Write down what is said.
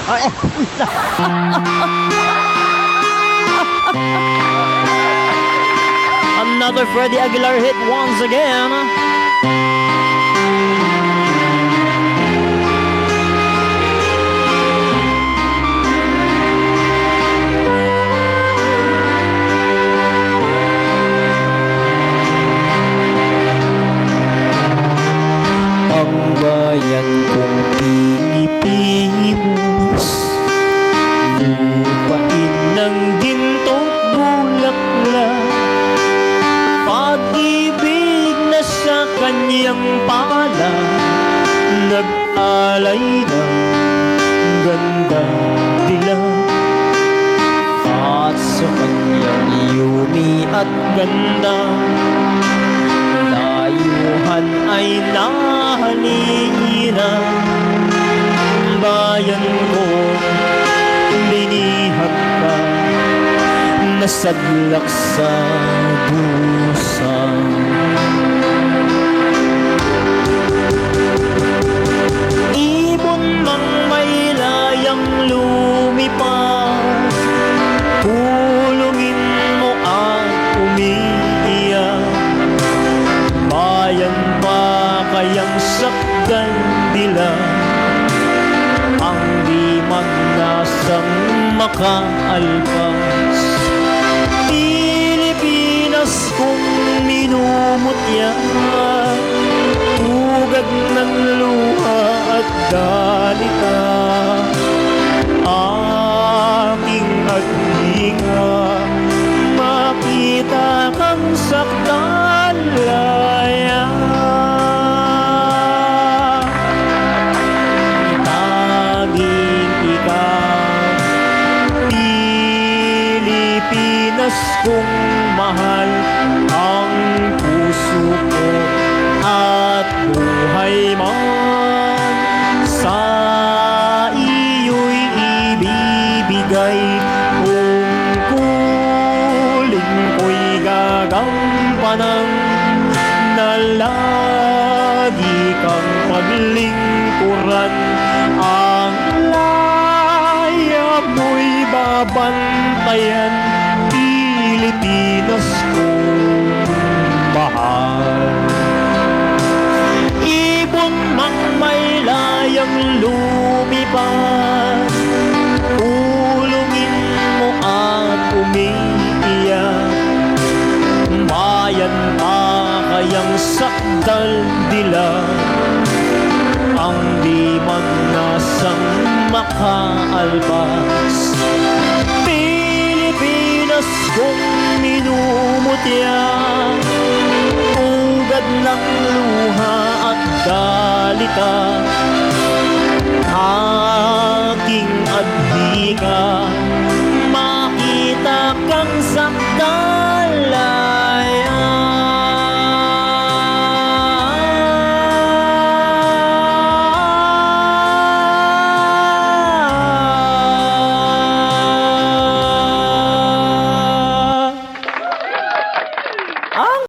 Ay, another Freddie Aguilar hit once again. Ang bayan kong Pilipinas, lupain ng gintong bulaklak, pag-ibig na sa kanyang pala, nag-alay ng ganda dila. At sa kanyang yumi at ganda, dayuhan ay nahalina. Bayan ko, linihag ka, nasadlak sa busang. Ibon mang may layang lumipas, pulungin mo ang umiiyak. Bayan pa kayang sakdan dila, ang di man nasang makaalpas. Pilipinas kung minumutya, tugad ng luha at dalita, aking aghinga, makita kang saktan laya. Pilipinas kong mahal, ang puso ko at buhay man sa iyo'y ibibigay. Tungkulin ko'y gagampanan, na lagi kang paglingkuran. Ang laya mo'y babantayan, Pilipinas kong mahal. Ibon mang may layang lumipas, pulungin mo at umiiyak. Bayan pa kayang sakdal dila, ang di man nasang makaalpas. Pilipinas kong minumutya, tugad ng luha at dalita, aking adhika, makita kang sakdan